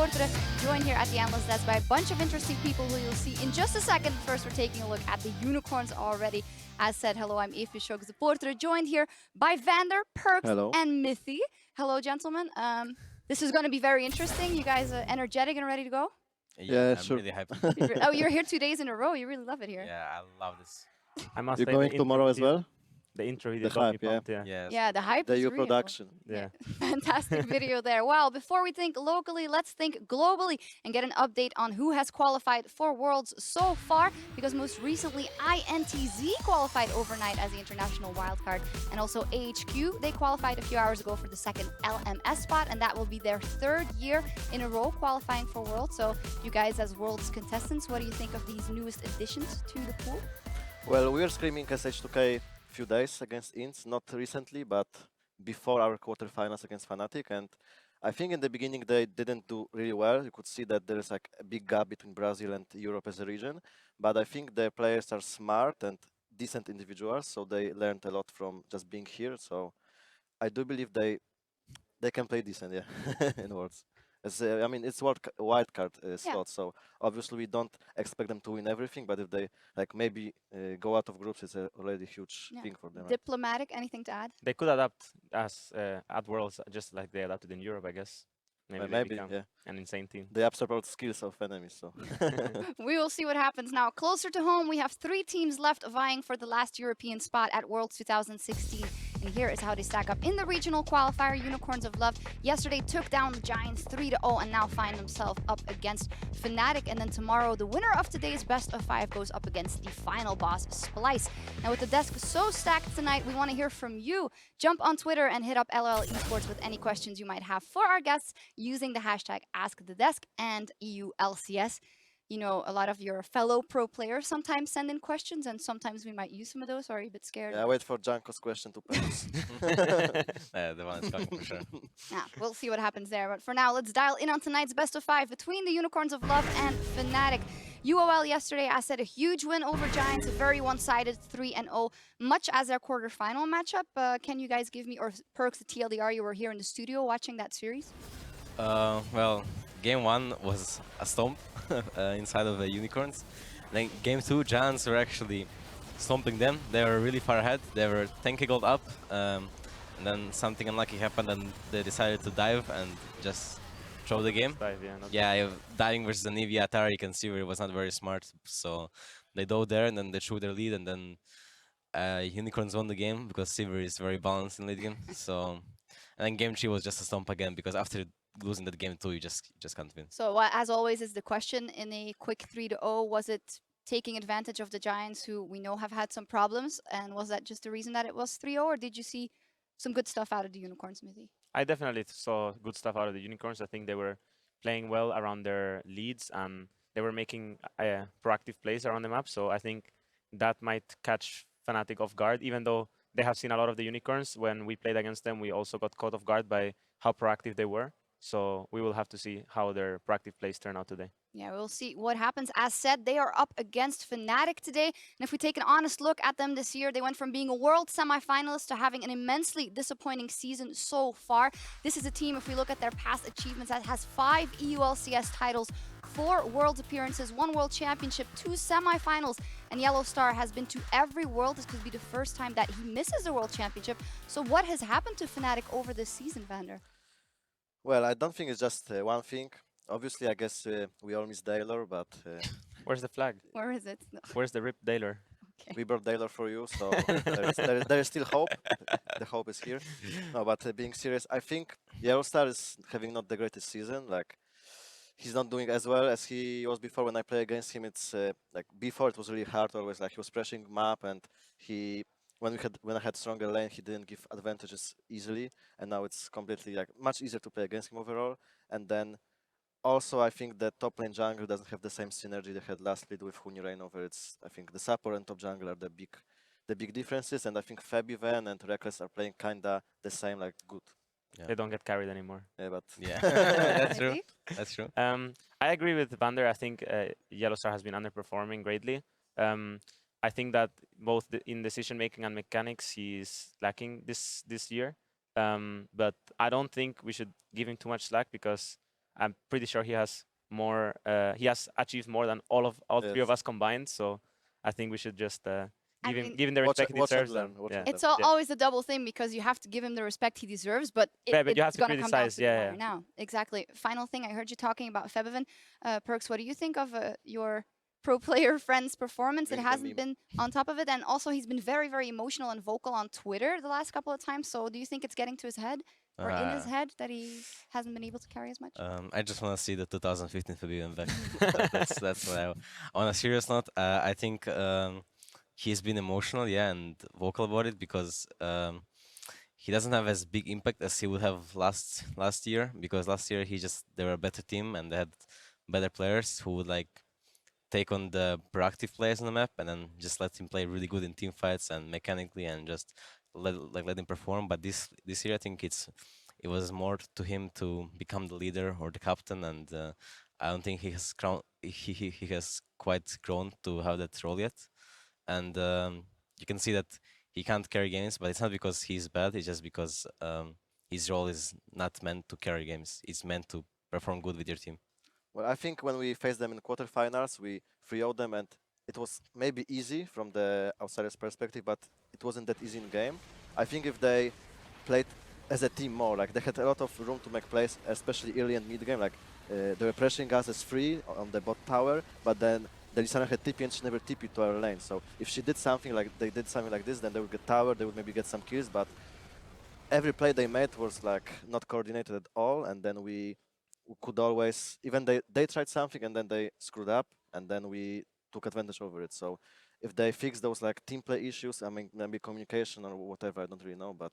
Portre, joined here at the analyst desk by a bunch of interesting people who you'll see in just a second. First, we're taking a look at the unicorns already. As said, hello, I'm EpicSkillshot Portre, joined here by Vander, Perks, Hello. and Mithy. Hello, gentlemen. This is going to be very interesting. You guys are energetic and ready to go? Yeah, I'm sure. really happy. Oh, you're here 2 days in a row. You really love it here. Yeah, I love this. I must You're say going the tomorrow as well? The intro video The got me hype, yeah. pumped, yeah. Yes. Yeah, the hype The is EU real. production. Yeah. Fantastic video there. Well, before we think locally, let's think globally and get an update on who has qualified for Worlds so far. Because most recently, INTZ qualified overnight as the international wildcard. And also AHQ, they qualified a few hours ago for the second LMS spot. And that will be their 3rd year in a row qualifying for Worlds. So you guys as Worlds contestants, what do you think of these newest additions to the pool? Well, we were screaming SH2K few days against Ints, not recently, but before our quarterfinals against Fnatic. And I think in the beginning they didn't do really well. You could see that there is like a big gap between Brazil and Europe as a region. But I think the players are smart and decent individuals, so they learned a lot from just being here. So I do believe they can play decent, yeah, in Worlds. I mean, it's wildcard slot, so obviously we don't expect them to win everything. But if they like maybe go out of groups, it's already a huge thing for them. Right? Diplomatic, anything to add? They could adapt as at Worlds, just like they adapted in Europe, I guess. Maybe they become yeah. an insane team. They absorb all the skills of enemies, so. We will see what happens now. Closer to home, we have 3 teams left vying for the last European spot at Worlds 2016. And here is how they stack up in the regional qualifier. Unicorns of Love yesterday took down the Giants 3-0 and now find themselves up against Fnatic. And then tomorrow, the winner of today's best of 5 goes up against the final boss, Splice. Now with the desk so stacked tonight, we want to hear from you. Jump on Twitter and hit up LOL Esports with any questions you might have for our guests using the hashtag AskTheDesk and EULCS. You know, a lot of your fellow pro players sometimes send in questions, and sometimes we might use some of those. Are you a bit scared? Yeah, wait for Janko's question to pass. Yeah, the one is coming for sure. Yeah, we'll see what happens there. But for now, let's dial in on tonight's best of 5 between the Unicorns of Love and Fnatic. UOL yesterday, I said, a huge win over Giants, a very one-sided 3-0, much as their quarterfinal matchup. Can you guys give me, or Perks, the TLDR, you were here in the studio watching that series? Well, game 1 was a stomp inside of the Unicorns. Then game 2, Giants were actually stomping them. They were really far ahead. They were 10k gold up. And then something unlucky happened and they decided to dive and just throw the game. Dive, Diving versus an EV Atari, you can see where it was not very smart. So they dove there and then they threw their lead and then Unicorns won the game because Sivir is very balanced in late game. So, and then game 3 was just a stomp again because after losing that game 2, you just can't win. So as always is the question in a quick 3-0, was it taking advantage of the Giants who we know have had some problems? And was that just the reason that it was 3-0, or did you see some good stuff out of the Unicorns, Mithy? I definitely saw good stuff out of the Unicorns. I think they were playing well around their leads and they were making proactive plays around the map. So I think that might catch Fnatic off guard, even though they have seen a lot of the Unicorns. When we played against them, we also got caught off guard by how proactive they were. So we will have to see how their proactive plays turn out today. Yeah, we'll see what happens. As said, they are up against Fnatic today. And if we take an honest look at them this year, they went from being a world semifinalist to having an immensely disappointing season so far. This is a team, if we look at their past achievements, that has 5 EULCS titles, 4 Worlds appearances, 1 World Championship, 2 semifinals. And Yellow Star has been to every World. This could be the first time that he misses a World Championship. So what has happened to Fnatic over this season, Vander? Well, I don't think it's just one thing. Obviously, I guess we all miss Daylor, but... Where's the flag? Where is it? No. Where's the ripped Daylor? Okay. We brought Daylor for you, so there is still hope. The hope is here. No, but being serious, I think Yellowstar is having not the greatest season. Like, he's not doing as well as he was before. When I play against him, it's like before it was really hard. Always like he was pressuring map, and when I had stronger lane, he didn't give advantages easily, and now it's completely like much easier to play against him overall. And then also, I think the top lane jungle doesn't have the same synergy they had last lead with Huni Reignover. It's, I think the support and top jungle are the big differences, and I think Fabiven and Reckless are playing kinda the same, like good. Yeah. They don't get carried anymore. Yeah, but Yeah, that's true. That's true. I agree with Vander. I think Yellowstar has been underperforming greatly. I think that both in decision making and mechanics, he is lacking this year. But I don't think we should give him too much slack because I'm pretty sure he has more. He has achieved more than all three of Yes. us combined. So I think we should just I give him mean, give him the Watch respect he watch and deserves. learn. And Watch yeah. and learn. it's Yeah. always a double thing because you have to give him the respect he deserves, but But you have it's to going to come down criticize, to the yeah, wire yeah. now. Exactly. Final thing, I heard you talking about Febiven. Perks, what do you think of your pro player friend's performance? It Drink the hasn't meme. been on top of it, and also he's been very, very emotional and vocal on Twitter the last couple of times. So do you think it's getting to his head or in his head that he hasn't been able to carry as much? I just want to see the 2015 Fabian back. That's what I. On a serious note, I think he's been emotional, yeah, and vocal about it because he doesn't have as big impact as he would have last year. Because last year they were a better team and they had better players who would like take on the proactive players on the map and then just let him play really good in team fights and mechanically and just let him perform. But this year, I think it was more to him to become the leader or the captain, and I don't think he has quite grown to have that role yet. And you can see that he can't carry games, but it's not because he's bad. It's just because his role is not meant to carry games. It's meant to perform good with your team. Well, I think when we faced them in quarterfinals, we 3-0'd them, and it was maybe easy from the outsider's perspective, but it wasn't that easy in game. I think if they played as a team more, like they had a lot of room to make plays, especially early and mid game. Like they were pressuring us as free on the bot tower, but then the Lissandra had TP and she never TP to our lane. So if she did something like they did something like this, then they would get tower, they would maybe get some kills, but every play they made was like not coordinated at all, and then we could always, even they tried something and then they screwed up, and then we took advantage over it. So if they fix those like team play issues, I mean maybe communication or whatever, I don't really know, but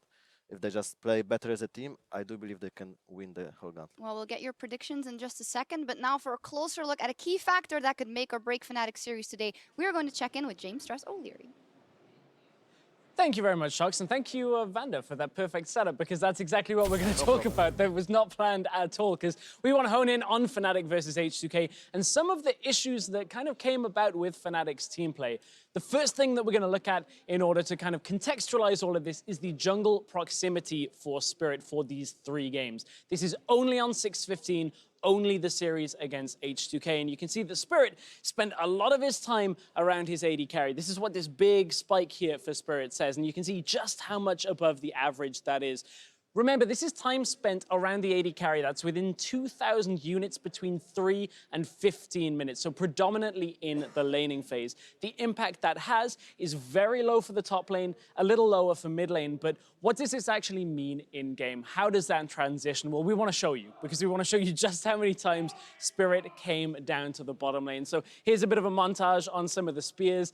if they just play better as a team, I do believe they can win the whole gauntlet. Well, we'll get your predictions in just a second, but now for a closer look at a key factor that could make or break Fnatic series today, we are going to check in with James Stress O'Leary. Thank you very much, Shox, and thank you, Vanda, for that perfect setup, because that's exactly what we're going to talk about. That was not planned at all, because we want to hone in on Fnatic versus H2K and some of the issues that kind of came about with Fnatic's team play. The first thing that we're going to look at in order to kind of contextualize all of this is the jungle proximity for Spirit for these 3 games. This is only on 6:15, only the series against H2K. And you can see that Spirit spent a lot of his time around his AD carry. This is what this big spike here for Spirit says. And you can see just how much above the average that is. Remember, this is time spent around the AD carry. That's within 2,000 units between 3 and 15 minutes, so predominantly in the laning phase. The impact that has is very low for the top lane, a little lower for mid lane, but what does this actually mean in-game? How does that transition? Well, we want to show you, because we want to show you just how many times Spirit came down to the bottom lane. So here's a bit of a montage on some of the spears.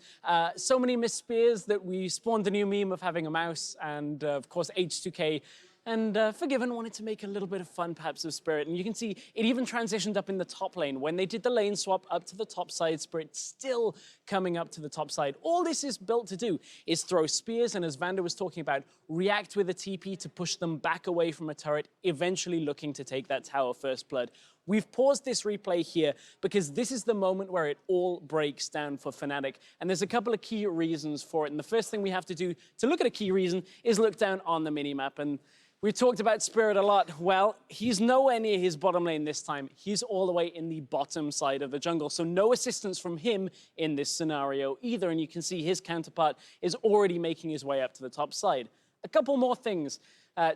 So many missed spears that we spawned a new meme of having a mouse, and of course H2K and Forgiven wanted to make a little bit of fun, perhaps, of Spirit. And you can see it even transitioned up in the top lane. When they did the lane swap up to the top side, Spirit still coming up to the top side. All this is built to do is throw spears, and as Vanda was talking about, react with a TP to push them back away from a turret, eventually looking to take that tower first blood. We've paused this replay here because this is the moment where it all breaks down for Fnatic. And there's a couple of key reasons for it. And the first thing we have to do to look at a key reason is look down on the minimap. And we talked about Spirit a lot. Well, he's nowhere near his bottom lane this time. He's all the way in the bottom side of the jungle. So no assistance from him in this scenario either. And you can see his counterpart is already making his way up to the top side. A couple more things.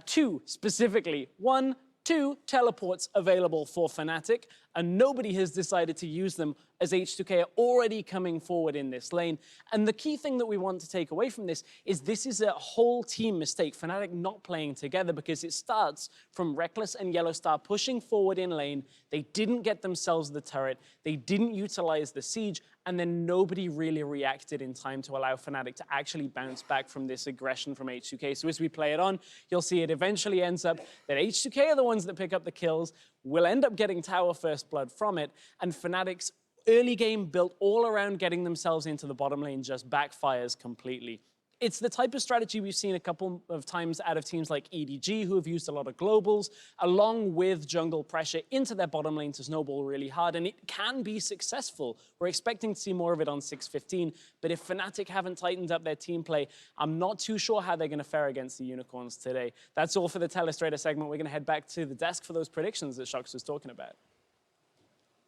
2 specifically. 1, 2 teleports available for Fnatic, and nobody has decided to use them as H2K are already coming forward in this lane. And the key thing that we want to take away from this is a whole team mistake, Fnatic not playing together, because it starts from Reckless and Yellowstar pushing forward in lane. They didn't get themselves the turret, they didn't utilize the siege, and then nobody really reacted in time to allow Fnatic to actually bounce back from this aggression from H2K. So as we play it on, you'll see it eventually ends up that H2K are the ones that pick up the kills, will end up getting tower first blood from it, and Fnatic's early game built all around getting themselves into the bottom lane just backfires completely. It's the type of strategy we've seen a couple of times out of teams like EDG, who have used a lot of globals, along with jungle pressure into their bottom lane to snowball really hard, and it can be successful. We're expecting to see more of it on 6.15, but if Fnatic haven't tightened up their team play, I'm not too sure how they're going to fare against the Unicorns today. That's all for the Telestrator segment. We're going to head back to the desk for those predictions that Shox was talking about.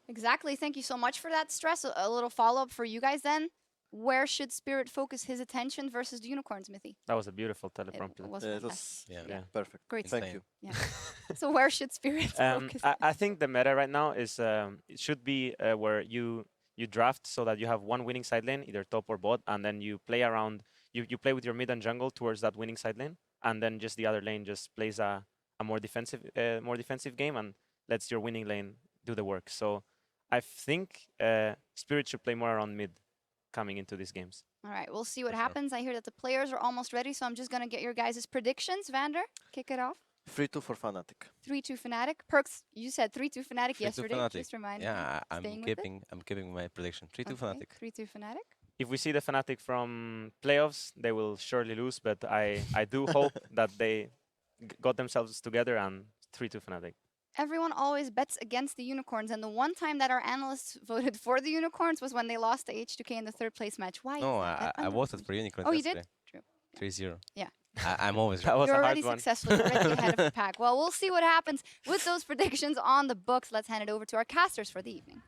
Exactly. Thank you so much for that, Stress. A little follow-up for you guys then. Where should Spirit focus his attention versus the Unicorns, Mithy? That was a beautiful It teleprompter. was It fantastic. was Yeah. perfect. Great. Thank Insane. you. Yeah. So where should Spirit focus? I think the meta right now is it should be where you draft so that you have one winning side lane, either top or bot, and then you play around. You play with your mid and jungle towards that winning side lane, and then just the other lane just plays a more defensive game and lets your winning lane do the work. So I think Spirit should play more around mid coming into these games. All right, we'll see what For sure. happens. I hear that the players are almost ready, so I'm just going to get your guys' predictions. Vander, kick it off. 3-2 for Fnatic. 3-2 Fnatic. Perks, you said 3-2 Fnatic 3-2 yesterday. Fnatic. Just remind me. Yeah, Staying with it? I'm keeping my prediction. 3-2 Fnatic. 3-2 Fnatic. If we see the Fnatic from playoffs, they will surely lose, but I do hope that they got themselves together and 3-2 Fnatic. Everyone always bets against the Unicorns, and the one time that our analysts voted for the Unicorns was when they lost to H2K in the third place match. Why? No, is that? I voted for Unicorn Oh, you yesterday. did? True. 3-0. Yeah. I'm always That right. was You're a hard already one. successful. You're already ahead of the pack. Well, we'll see what happens with those predictions on the books. Let's hand it over to our casters for the evening.